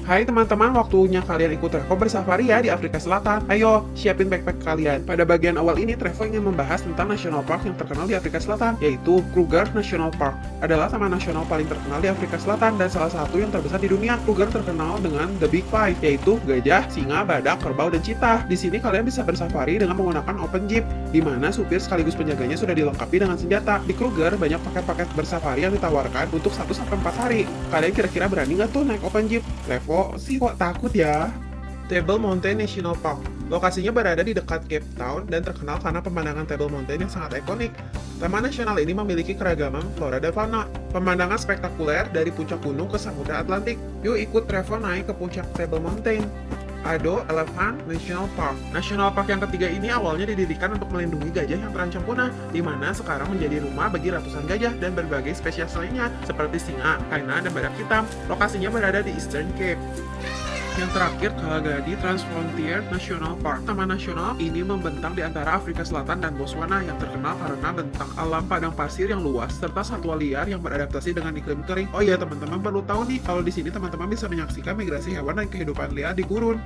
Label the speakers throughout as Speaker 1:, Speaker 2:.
Speaker 1: Hai teman-teman, waktunya kalian ikut Trevo bersafari ya di Afrika Selatan. Ayo, siapin backpack kalian. Pada bagian awal ini, Trevo ingin membahas tentang national park yang terkenal di Afrika Selatan, yaitu Kruger National Park. Adalah taman nasional paling terkenal di Afrika Selatan dan salah satu yang terbesar di dunia. Kruger terkenal dengan The Big Five, yaitu gajah, singa, badak, kerbau, dan cheetah. Di sini kalian bisa bersafari dengan menggunakan open jeep, di mana supir sekaligus penjaganya sudah dilengkapi dengan senjata. Di Kruger, banyak paket-paket bersafari yang ditawarkan untuk 1-4 hari. Kalian kira-kira berani nggak tuh naik open jeep? Trevo sih kok takut ya. Table Mountain National Park. Lokasinya berada di dekat Cape Town dan terkenal karena pemandangan Table Mountain yang sangat ikonik. Taman nasional ini memiliki keragaman flora dan fauna. Pemandangan spektakuler dari puncak gunung ke Samudra Atlantik. Yuk ikut Trevor naik ke puncak Table Mountain. Ado Elephant National Park. National Park yang ketiga ini awalnya didirikan untuk melindungi gajah yang terancam punah, di mana sekarang menjadi rumah bagi ratusan gajah dan berbagai spesies lainnya, seperti singa, hyena, dan badak hitam. Lokasinya berada di Eastern Cape. Yang terakhir, Kalahari Transfrontier National Park. Taman nasional ini membentang di antara Afrika Selatan dan Botswana yang terkenal karena bentang alam padang pasir yang luas serta satwa liar yang beradaptasi dengan iklim kering. Oh iya, teman-teman perlu tahu nih, kalau di sini teman-teman bisa menyaksikan migrasi hewan dan kehidupan liar di gurun.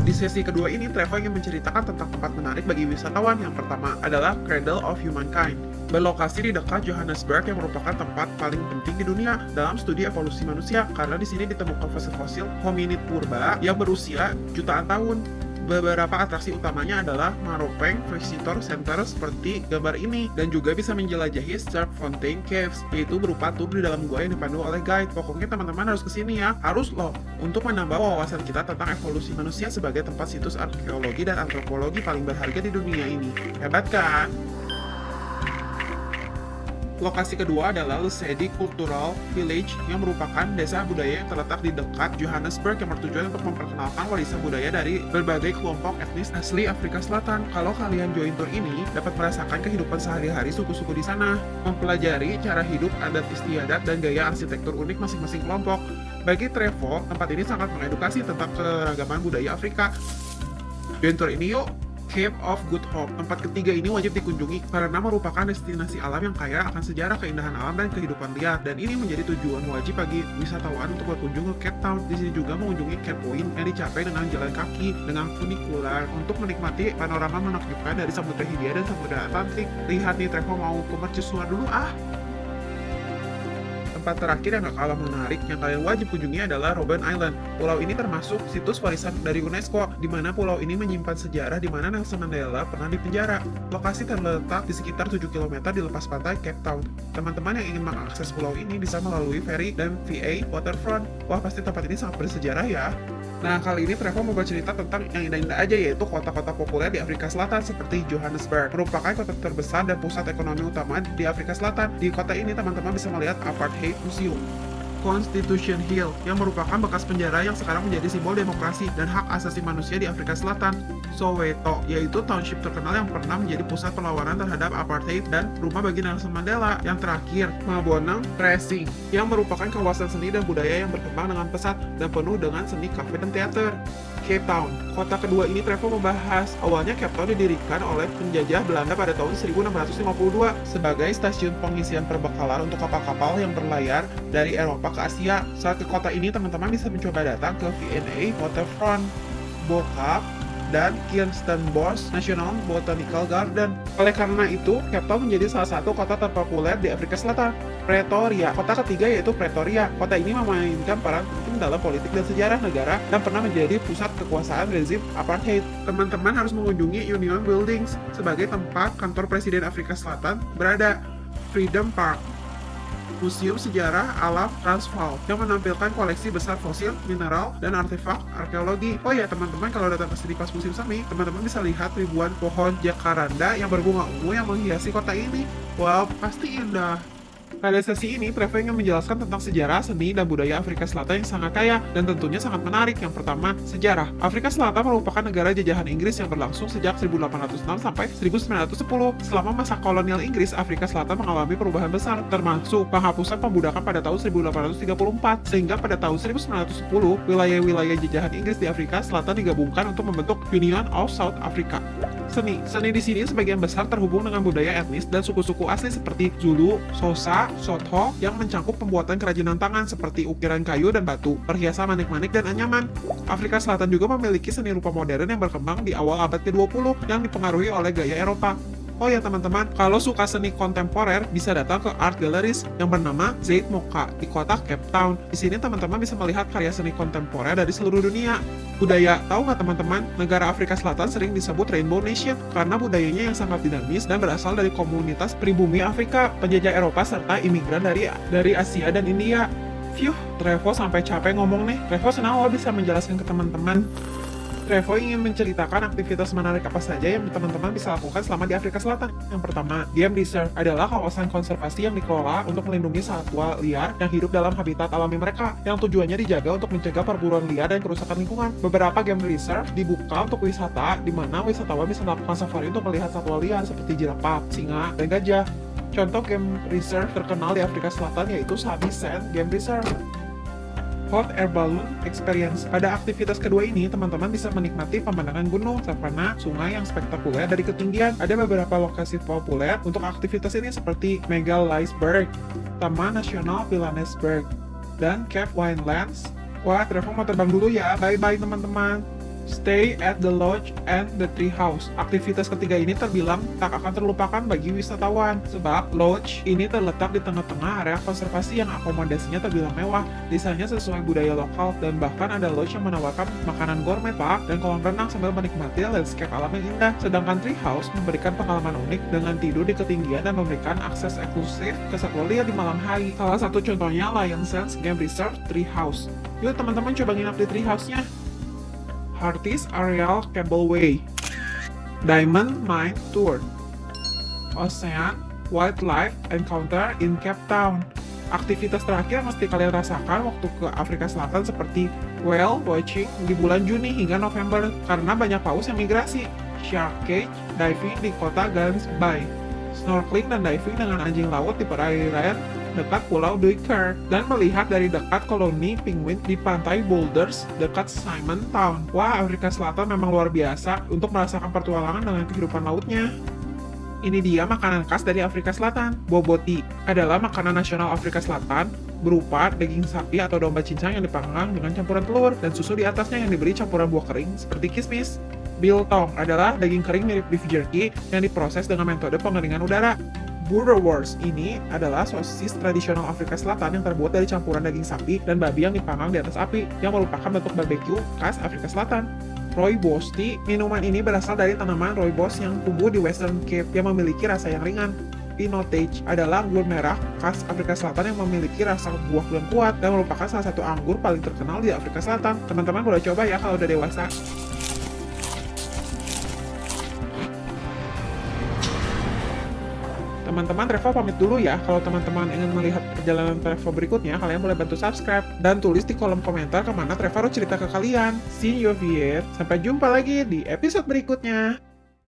Speaker 1: Di sesi kedua ini, Trevor ingin menceritakan tentang tempat menarik bagi wisatawan. Yang pertama adalah Cradle of Humankind. Berlokasi di dekat Johannesburg yang merupakan tempat paling penting di dunia dalam studi evolusi manusia karena di sini ditemukan fosil-fosil hominid purba yang berusia jutaan tahun. Beberapa atraksi utamanya adalah Maropeng Visitor Center seperti gambar ini, dan juga bisa menjelajahi Sterkfontein Caves, yaitu berupa tur di dalam gua yang dipandu oleh guide. Pokoknya teman-teman harus kesini ya, harus loh, untuk menambah wawasan kita tentang evolusi manusia sebagai tempat situs arkeologi dan antropologi paling berharga di dunia ini. Hebat kan? Lokasi kedua adalah Lesedi Cultural Village yang merupakan desa budaya yang terletak di dekat Johannesburg yang bertujuan untuk memperkenalkan warisan budaya dari berbagai kelompok etnis asli Afrika Selatan. Kalau kalian join tour ini, dapat merasakan kehidupan sehari-hari suku-suku di sana, mempelajari cara hidup, adat istiadat, dan gaya arsitektur unik masing-masing kelompok. Bagi Trevor, tempat ini sangat mengedukasi tentang keragaman budaya Afrika. Join tour ini yuk! Cape of Good Hope. Tempat ketiga ini wajib dikunjungi karena merupakan destinasi alam yang kaya akan sejarah, keindahan alam, dan kehidupan liar. Dan ini menjadi tujuan wajib bagi wisatawan untuk berkunjung ke Cape Town. Di sini juga mengunjungi Cape Point yang dicapai dengan jalan kaki dengan funikular untuk menikmati panorama menakjubkan dari Samudra Hindia dan Samudra Atlantik. Lihat nih, Trevor mau ke mercusuar dulu ah! Tempat terakhir yang gak kalah menarik yang kalian wajib kunjungi adalah Robben Island. Pulau ini termasuk situs warisan dari UNESCO, di mana pulau ini menyimpan sejarah di mana Nelson Mandela pernah dipenjara. Lokasi terletak di sekitar 7 km di lepas pantai Cape Town. Teman-teman yang ingin mengakses pulau ini bisa melalui ferry dan VA Waterfront. Wah, pasti tempat ini sangat bersejarah ya. Nah, kali ini Trevor mau bercerita tentang yang indah-indah aja, yaitu kota-kota populer di Afrika Selatan seperti Johannesburg. Merupakan kota terbesar dan pusat ekonomi utama di Afrika Selatan. Di kota ini teman-teman bisa melihat Apartheid Museum, Constitution Hill yang merupakan bekas penjara yang sekarang menjadi simbol demokrasi dan hak asasi manusia di Afrika Selatan. Soweto, yaitu township terkenal yang pernah menjadi pusat perlawanan terhadap apartheid dan rumah bagi Nelson Mandela. Yang terakhir, Maboneng Racing, yang merupakan kawasan seni dan budaya yang berkembang dengan pesat dan penuh dengan seni kafe dan teater. Cape Town, kota kedua ini Trevor membahas. Awalnya Cape Town didirikan oleh penjajah Belanda pada tahun 1652 sebagai stasiun pengisian perbekalan untuk kapal-kapal yang berlayar dari Eropa ke Asia. Saat ke kota ini, teman-teman bisa mencoba datang ke V&A Waterfront, Bo-Kaap, dan Kirstenbosch National Botanical Garden. Oleh karena itu, Cape Town menjadi salah satu kota terpopuler di Afrika Selatan. Pretoria, kota ketiga yaitu Pretoria. Kota ini memainkan peran penting dalam politik dan sejarah negara dan pernah menjadi pusat kekuasaan rezim apartheid. Teman-teman harus mengunjungi Union Buildings sebagai tempat kantor Presiden Afrika Selatan berada. Freedom Park, Museum Sejarah Alam Transvaal yang menampilkan koleksi besar fosil, mineral, dan artefak arkeologi. Oh ya teman-teman, kalau datang ke sini pas musim semi, teman-teman bisa lihat ribuan pohon jacaranda yang berbunga ungu yang menghiasi kota ini. Wow, pasti indah. Pada sesi ini, Trevor ingin menjelaskan tentang sejarah, seni, dan budaya Afrika Selatan yang sangat kaya dan tentunya sangat menarik. Yang pertama, sejarah. Afrika Selatan merupakan negara jajahan Inggris yang berlangsung sejak 1806 sampai 1910. Selama masa kolonial Inggris, Afrika Selatan mengalami perubahan besar, termasuk penghapusan pembudakan pada tahun 1834, sehingga pada tahun 1910, wilayah-wilayah jajahan Inggris di Afrika Selatan digabungkan untuk membentuk Union of South Africa. Seni di sini sebagian besar terhubung dengan budaya etnis dan suku-suku asli seperti Zulu, Xhosa, Sotho yang mencangkup pembuatan kerajinan tangan seperti ukiran kayu dan batu, perhiasan manik-manik dan anyaman. Afrika Selatan juga memiliki seni rupa modern yang berkembang di awal abad ke-20 yang dipengaruhi oleh gaya Eropa. Oh ya teman-teman, kalau suka seni kontemporer bisa datang ke Art Galleries yang bernama Zeit Mocha di kota Cape Town. Di sini teman-teman bisa melihat karya seni kontemporer dari seluruh dunia. Budaya, tahu nggak teman-teman? Negara Afrika Selatan sering disebut Rainbow Nation karena budayanya yang sangat dinamis dan berasal dari komunitas pribumi Afrika, penjajah Eropa serta imigran dari Asia dan India. Phew, Trevo sampai capek ngomong nih. Trevo senang lo bisa menjelaskan ke teman-teman. Trevo ingin menceritakan aktivitas menarik apa saja yang teman-teman bisa lakukan selama di Afrika Selatan. Yang pertama, Game Reserve adalah kawasan konservasi yang dikelola untuk melindungi satwa liar yang hidup dalam habitat alami mereka, yang tujuannya dijaga untuk mencegah perburuan liar dan kerusakan lingkungan. Beberapa Game Reserve dibuka untuk wisata, di mana wisatawan bisa melakukan safari untuk melihat satwa liar seperti jerapah, singa, dan gajah. Contoh Game Reserve terkenal di Afrika Selatan yaitu Sabi Sand Game Reserve. Hot Air Balloon Experience. Pada aktivitas kedua ini, teman-teman bisa menikmati pemandangan gunung, savana, sungai yang spektakuler dari ketinggian. Ada beberapa lokasi populer untuk aktivitas ini seperti Megaliesberg, Taman Nasional Pilanesberg, dan Cape Winelands. Wah, Trevor mau terbang dulu ya. Bye-bye teman-teman. Stay at the lodge and the tree house. Aktivitas ketiga ini terbilang tak akan terlupakan bagi wisatawan, sebab lodge ini terletak di tengah-tengah area konservasi yang akomodasinya terbilang mewah, desainnya sesuai budaya lokal, dan bahkan ada lodge yang menawarkan makanan gourmet, park, dan kolam renang sambil menikmati landscape alam yang indah. Sedangkan tree house memberikan pengalaman unik dengan tidur di ketinggian dan memberikan akses eksklusif ke satwa liar di malam hari. Salah satu contohnya Lion Sands Game Reserve Tree House. Yuk teman-teman coba nginap di tree house-nya. Hartis Aerial Cableway, Diamond Mine Tour, Ocean Wildlife Encounter in Cape Town. Aktivitas terakhir yang mesti kalian rasakan waktu ke Afrika Selatan seperti whale watching di bulan Juni hingga November karena banyak paus yang migrasi, shark cage diving di kota Gans Bay, snorkeling dan diving dengan anjing laut di perairan dekat Pulau Duiker, dan melihat dari dekat koloni penguin di pantai Boulders dekat Simon Town. Wah, Afrika Selatan memang luar biasa untuk merasakan pertualangan dengan kehidupan lautnya. Ini dia makanan khas dari Afrika Selatan. Boboti adalah makanan nasional Afrika Selatan, berupa daging sapi atau domba cincang yang dipanggang dengan campuran telur dan susu di atasnya yang diberi campuran buah kering seperti kismis. Biltong adalah daging kering mirip beef jerky yang diproses dengan metode pengeringan udara. Boerewors ini adalah sosis tradisional Afrika Selatan yang terbuat dari campuran daging sapi dan babi yang dipanggang di atas api, yang merupakan bentuk barbecue khas Afrika Selatan. Rooibos tea, minuman ini berasal dari tanaman rooibos yang tumbuh di Western Cape yang memiliki rasa yang ringan. Pinotage adalah anggur merah khas Afrika Selatan yang memiliki rasa buah yang kuat dan merupakan salah satu anggur paling terkenal di Afrika Selatan. Teman-teman boleh coba ya kalau udah dewasa. Teman-teman, Trevo pamit dulu ya. Kalau teman-teman ingin melihat perjalanan Trevo berikutnya, kalian boleh bantu subscribe dan tulis di kolom komentar kemana Trevo harus cerita ke kalian. See you, Viet. Sampai jumpa lagi di episode berikutnya.